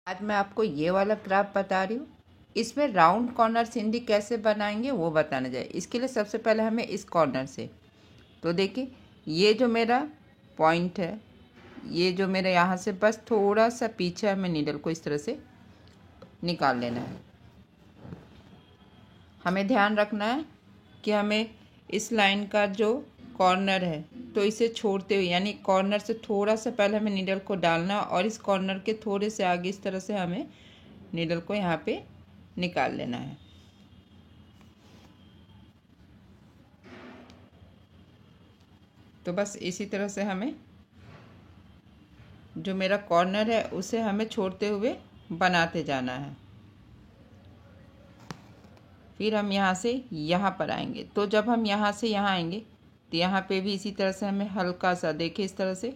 आज मैं आपको ये वाला क्राफ्ट बता रही हूँ। इसमें राउंड कॉर्नर सिंधी कैसे बनाएंगे वो बताने जाए। इसके लिए सबसे पहले हमें इस कॉर्नर से, तो देखिए ये जो मेरा पॉइंट है, ये जो मेरा यहाँ से बस थोड़ा सा पीछे हमें नीडल को इस तरह से निकाल लेना है। हमें ध्यान रखना है कि हमें इस लाइन का जो कॉर्नर है तो इसे छोड़ते हुए, यानी कॉर्नर से थोड़ा सा पहले हमें नीडल को डालना है और इस कॉर्नर के थोड़े से आगे इस तरह से हमें नीडल को यहाँ पे निकाल लेना है। तो बस इसी तरह से हमें जो मेरा कॉर्नर है उसे हमें छोड़ते हुए बनाते जाना है। फिर हम यहाँ से यहाँ पर आएंगे। तो जब हम यहाँ से यहाँ आएंगे तो यहाँ पे भी इसी तरह से हमें हल्का सा, देखिए इस तरह से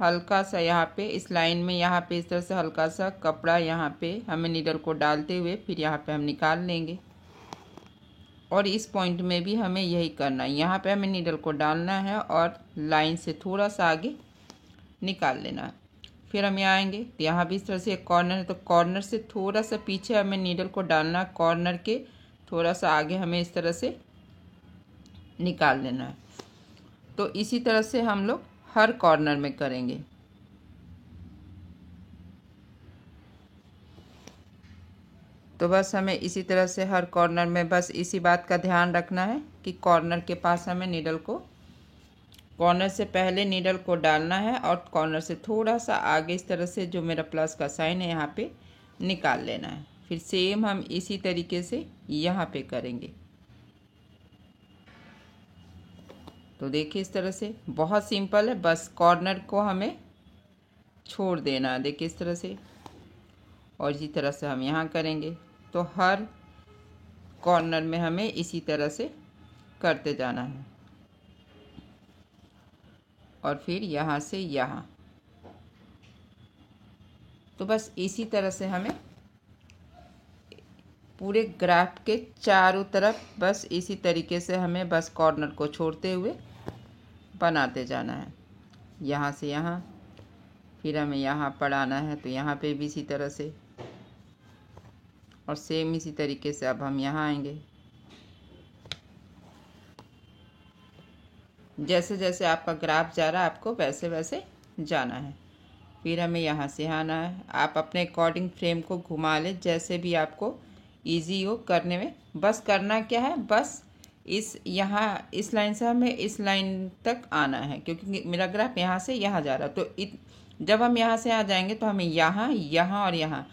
हल्का सा यहाँ पे इस लाइन में, यहाँ पे इस तरह से हल्का सा कपड़ा यहाँ पे हमें नीडल को डालते हुए फिर यहाँ पे हम निकाल लेंगे। और इस पॉइंट में भी हमें यही करना है, यहाँ पे हमें नीडल को डालना है और लाइन से थोड़ा सा आगे निकाल लेना है। फिर हम यहाँ आएंगे तो यहाँ भी इस तरह से एक कॉर्नर है, तो कॉर्नर से थोड़ा सा पीछे हमें नीडल को डालना है, कॉर्नर के थोड़ा सा आगे हमें इस तरह से निकाल लेना है। तो इसी तरह से हम लोग हर कॉर्नर में करेंगे। तो बस हमें इसी तरह से हर कॉर्नर में बस इसी बात का ध्यान रखना है कि कॉर्नर के पास हमें नीडल को, कॉर्नर से पहले नीडल को डालना है और कॉर्नर से थोड़ा सा आगे इस तरह से जो मेरा प्लस का साइन है यहाँ पे निकाल लेना है। फिर सेम हम इसी तरीके से यहाँ पे करेंगे। तो देखिए इस तरह से बहुत सिंपल है, बस कॉर्नर को हमें छोड़ देना है, देखिए इस तरह से। और इसी तरह से हम यहाँ करेंगे। तो हर कॉर्नर में हमें इसी तरह से करते जाना है। और फिर यहाँ से यहाँ, तो बस इसी तरह से हमें पूरे ग्राफ के चारों तरफ बस इसी तरीके से हमें बस कॉर्नर को छोड़ते हुए बनाते जाना है। यहाँ से यहाँ, फिर हमें यहाँ पर आना है तो यहाँ पे भी इसी तरह से, और सेम इसी तरीके से अब हम यहाँ आएंगे। जैसे जैसे आपका ग्राफ जा रहा है आपको वैसे वैसे जाना है। फिर हमें यहाँ से आना है। आप अपने अकॉर्डिंग फ्रेम को घुमा लें, जैसे भी आपको इजी हो करने में। बस करना क्या है, बस इस यहाँ इस लाइन से हमें इस लाइन तक आना है, क्योंकि मेरा ग्राफ यहाँ से यहाँ जा रहा है। तो जब हम यहाँ से आ जाएंगे तो हमें यहाँ, यहाँ और यहाँ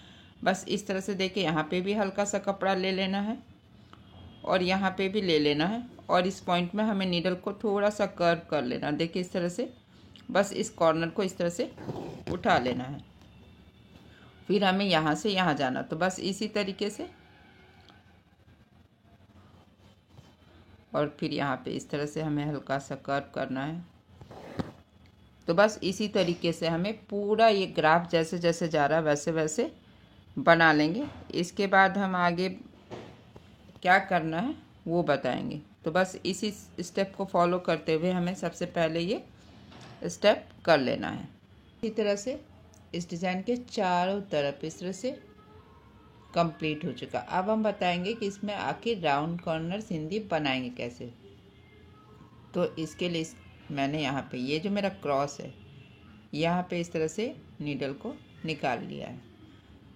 बस इस तरह से देखिए, यहाँ पे भी हल्का सा कपड़ा ले लेना है और यहाँ पे भी ले लेना है। और इस पॉइंट में हमें नीडल को थोड़ा सा कर्व कर लेना, देखिए इस तरह से। बस इस कॉर्नर को इस तरह से उठा लेना है। फिर हमें यहाँ से यहाँ जाना, तो बस इसी तरीके से। और फिर यहाँ पे इस तरह से हमें हल्का सा कर्व करना है। तो बस इसी तरीके से हमें पूरा ये ग्राफ जैसे जैसे जा रहा है वैसे वैसे बना लेंगे। इसके बाद हम आगे क्या करना है वो बताएंगे। तो बस इसी स्टेप को फॉलो करते हुए हमें सबसे पहले ये स्टेप कर लेना है। इसी तरह से इस डिज़ाइन के चारों तरफ इस तरह से कंप्लीट हो चुका। अब हम बताएंगे कि इसमें आखिर राउंड कॉर्नर सिंधी बनाएंगे कैसे। तो इसके लिए मैंने यहाँ पे ये जो मेरा क्रॉस है यहाँ पे इस तरह से नीडल को निकाल लिया है।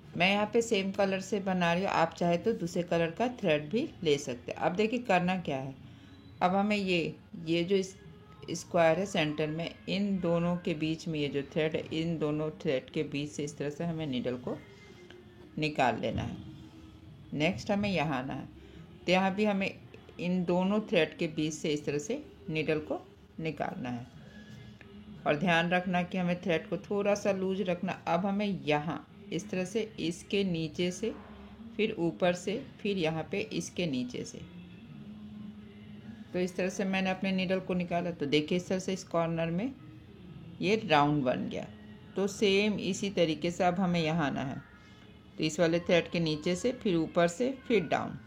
मैं यहाँ पे सेम कलर से बना रही हूँ, आप चाहे तो दूसरे कलर का थ्रेड भी ले सकते हैं। अब देखिए करना क्या है। अब हमें ये जो स्क्वायर है सेंटर में, इन दोनों के बीच में ये जो थ्रेड है, इन दोनों थ्रेड के बीच से इस तरह से हमें नीडल को निकाल लेना है। नेक्स्ट हमें यहाँ आना है, तो यहाँ भी हमें इन दोनों थ्रेड के बीच से इस तरह से नीडल को निकालना है। और ध्यान रखना कि हमें थ्रेड को थोड़ा सा लूज रखना। अब हमें यहाँ इस तरह से इसके नीचे से, फिर ऊपर से, फिर यहाँ पे इसके नीचे से, तो इस तरह से मैंने अपने नीडल को निकाला। तो देखिए इस तरह से इस कॉर्नर में ये राउंड बन गया। तो सेम इसी तरीके से अब हमें यहाँ आना है, तो इस वाले थ्रेड के नीचे से, फिर ऊपर से, फिर डाउन।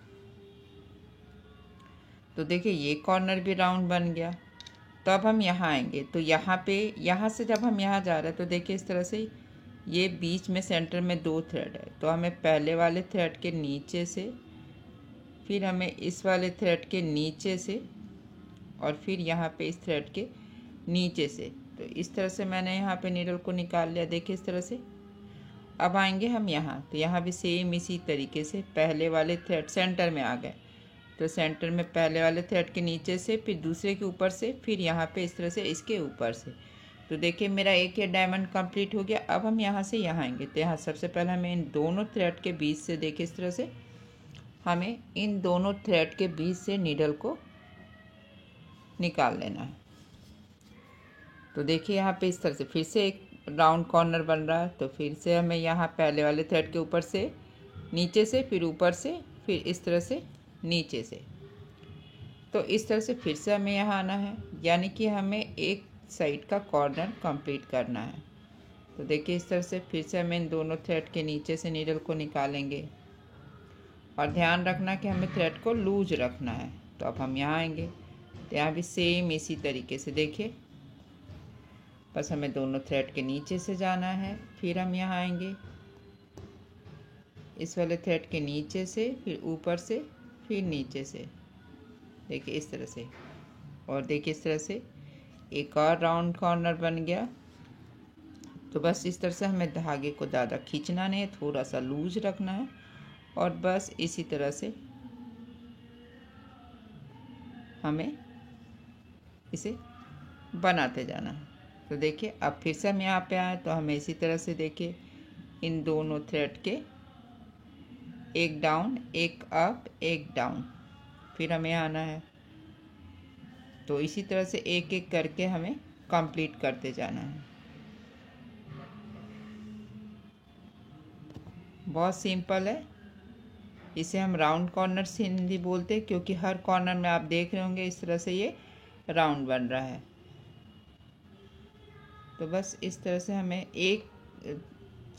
तो देखिए ये कॉर्नर भी राउंड बन गया। तो अब हम यहाँ आएंगे, तो यहाँ पे, यहाँ से जब हम यहाँ जा रहे हैं तो देखिए इस तरह से ये बीच में सेंटर में 2 थ्रेड है, तो हमें पहले वाले थ्रेड के नीचे से, फिर हमें इस वाले थ्रेड के नीचे से, और फिर यहाँ पे इस थ्रेड के नीचे से। तो इस तरह से मैंने यहाँ पे नीडल को निकाल लिया, देखिए इस तरह से। अब आएंगे हम यहाँ, तो यहाँ भी सेम इसी तरीके से पहले वाले थ्रेड सेंटर में आ गए, तो सेंटर में पहले वाले थ्रेड के नीचे से, फिर दूसरे के ऊपर से, फिर यहाँ पे इस तरह से इसके ऊपर से। तो देखिए मेरा एक ये डायमंड कंप्लीट हो गया। अब हम यहाँ से यहाँ आएंगे, तो यहाँ सबसे पहले हमें इन दोनों थ्रेड के बीच से, देखिए इस तरह से हमें इन दोनों थ्रेड के बीच से नीडल को निकाल लेना है। तो देखिए यहाँ पे इस तरह से फिर से एक राउंड कॉर्नर बन रहा है, तो फिर से हमें यहाँ पहले वाले थ्रेड के ऊपर से, नीचे से, फिर ऊपर से, फिर इस तरह से नीचे से। तो इस तरह से फिर से हमें यहाँ आना है, यानी कि हमें एक साइड का कॉर्नर कंप्लीट करना है। तो देखिए इस तरह से फिर से हमें इन दोनों थ्रेड के नीचे से नीडल को निकालेंगे, और ध्यान रखना कि हमें थ्रेड को लूज रखना है। तो अब हम यहाँ आएंगे, तो यहाँ भी सेम इसी तरीके से देखिए, बस हमें दोनों थ्रेड के नीचे से जाना है, फिर हम यहाँ आएंगे इस वाले थ्रेड के नीचे से, फिर ऊपर से, फिर नीचे से, देखिए इस तरह से। और देखिए इस तरह से एक और राउंड कॉर्नर बन गया। तो बस इस तरह से हमें धागे को ज़्यादा खींचना नहीं है, थोड़ा सा लूज रखना है, और बस इसी तरह से हमें इसे बनाते जाना है। तो देखिए अब फिर से हम यहाँ पे आए, तो हमें इसी तरह से देखिए इन दोनों थ्रेड के एक डाउन, एक अप, एक डाउन, फिर हमें आना है। तो इसी तरह से एक एक करके हमें कंप्लीट करते जाना है। बहुत सिंपल है। इसे हम राउंड कॉर्नर सिंधी बोलते हैं, क्योंकि हर कॉर्नर में आप देख रहे होंगे इस तरह से ये राउंड बन रहा है। तो बस इस तरह से हमें एक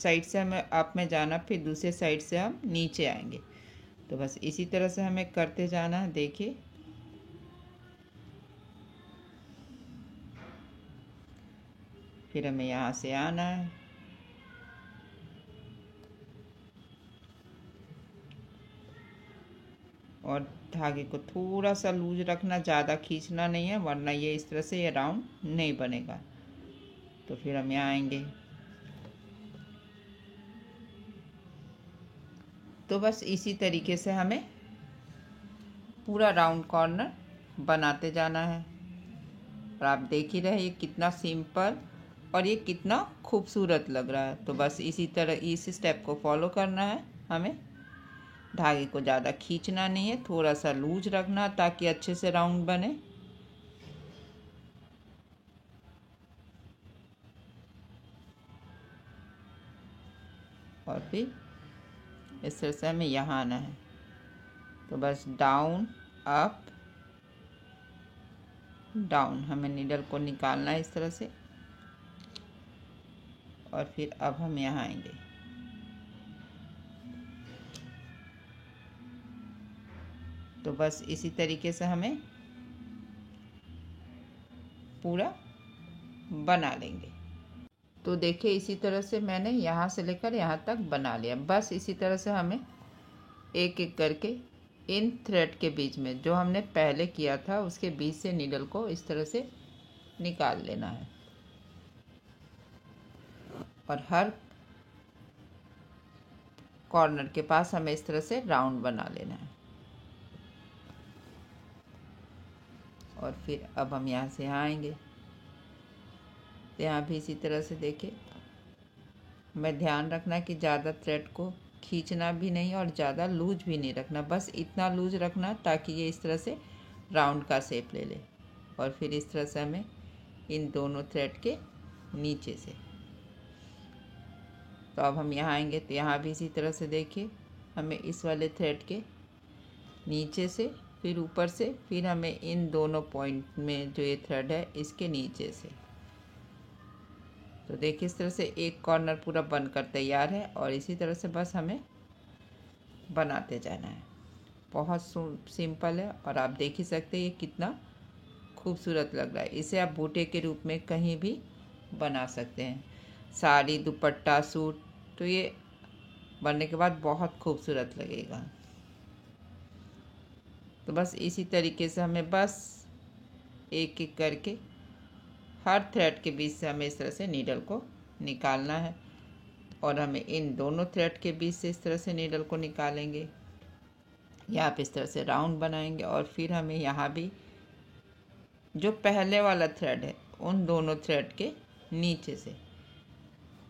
साइड से हमें अप में जाना, फिर दूसरे साइड से हम नीचे आएंगे। तो बस इसी तरह से हमें करते जाना है। देखिए फिर हमें यहाँ से आना है, और धागे को थोड़ा सा लूज रखना, ज़्यादा खींचना नहीं है, वरना ये इस तरह से ये राउंड नहीं बनेगा। तो फिर हम यहाँ आएंगे, तो बस इसी तरीके से हमें पूरा राउंड कॉर्नर बनाते जाना है। और आप देख ही रहे ये कितना सिंपल और ये कितना खूबसूरत लग रहा है। तो बस इसी तरह इस स्टेप को फॉलो करना है हमें। धागे को ज़्यादा खींचना नहीं है, थोड़ा सा लूज रखना ताकि अच्छे से राउंड बने। और फिर इस तरह से हमें यहाँ आना है। तो बस डाउन अप डाउन, हमें नीडल को निकालना है इस तरह से। और फिर अब हम यहाँ आएंगे, तो बस इसी तरीके से हमें पूरा बना लेंगे। तो देखिए इसी तरह से मैंने यहाँ से लेकर यहाँ तक बना लिया। बस इसी तरह से हमें एक एक करके इन थ्रेड के बीच में जो हमने पहले किया था उसके बीच से नीडल को इस तरह से निकाल लेना है, और हर कॉर्नर के पास हमें इस तरह से राउंड बना लेना है। और फिर अब हम यहाँ से यहाँ आएंगे, तो यहाँ भी इसी तरह से देखिए, हमें ध्यान रखना कि ज़्यादा थ्रेड को खींचना भी नहीं और ज़्यादा लूज भी नहीं रखना, बस इतना लूज रखना ताकि ये इस तरह से राउंड का शेप ले ले। और फिर इस तरह से हमें इन दोनों थ्रेड के नीचे से, तो अब हम यहाँ आएंगे, तो यहाँ भी इसी तरह से देखिए हमें इस वाले थ्रेड के नीचे से, फिर ऊपर से, फिर हमें इन दोनों पॉइंट में जो ये थ्रेड है इसके नीचे से। तो देखिए इस तरह से एक कॉर्नर पूरा बनकर तैयार है, और इसी तरह से बस हमें बनाते जाना है। बहुत सिंपल है, और आप देख ही सकते हैं ये कितना खूबसूरत लग रहा है। इसे आप बूटे के रूप में कहीं भी बना सकते हैं। साड़ी, दुपट्टा, सूट, तो ये बनने के बाद बहुत खूबसूरत लगेगा। तो बस इसी तरीके से हमें बस एक एक करके हर थ्रेड के बीच से हमें इस तरह से नीडल को निकालना है और हमें इन दोनों थ्रेड के बीच से इस तरह से नीडल को निकालेंगे। यहाँ पे इस तरह से राउंड बनाएंगे और फिर हमें यहाँ भी जो पहले वाला थ्रेड है उन दोनों थ्रेड के नीचे से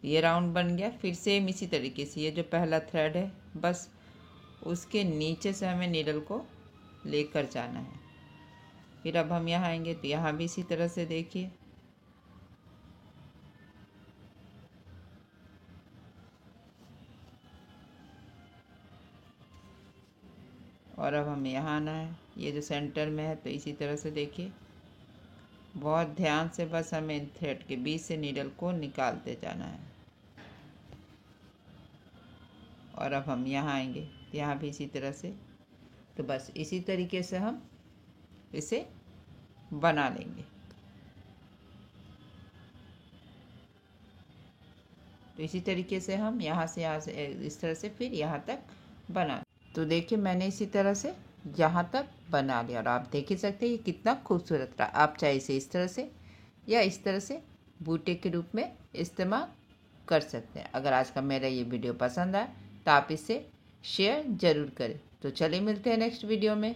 ये राउंड बन गया। फिर सेम इसी तरीके से ये जो पहला थ्रेड है बस उसके नीचे से हमें नीडल को लेकर जाना है। फिर अब हम यहाँ आएंगे तो यहाँ भी इसी तरह से देखिए, और अब हमें यहाँ आना है। ये जो सेंटर में है तो इसी तरह से देखिए, बहुत ध्यान से बस हमें इन थ्रेड के बीच से नीडल को निकालते जाना है। और अब हम यहाँ आएंगे, यहाँ भी इसी तरह से। तो बस इसी तरीके से हम इसे बना लेंगे। तो इसी तरीके से हम यहाँ से इस तरह से फिर यहाँ तक बना। तो देखिए मैंने इसी तरह से यहाँ तक बना लिया और आप देख ही सकते हैं ये कितना खूबसूरत रहा। आप चाहे इसे इस तरह से या इस तरह से बूटे के रूप में इस्तेमाल कर सकते हैं। अगर आज का मेरा ये वीडियो पसंद आए तो आप इसे शेयर ज़रूर करें। तो चलिए मिलते हैं नेक्स्ट वीडियो में।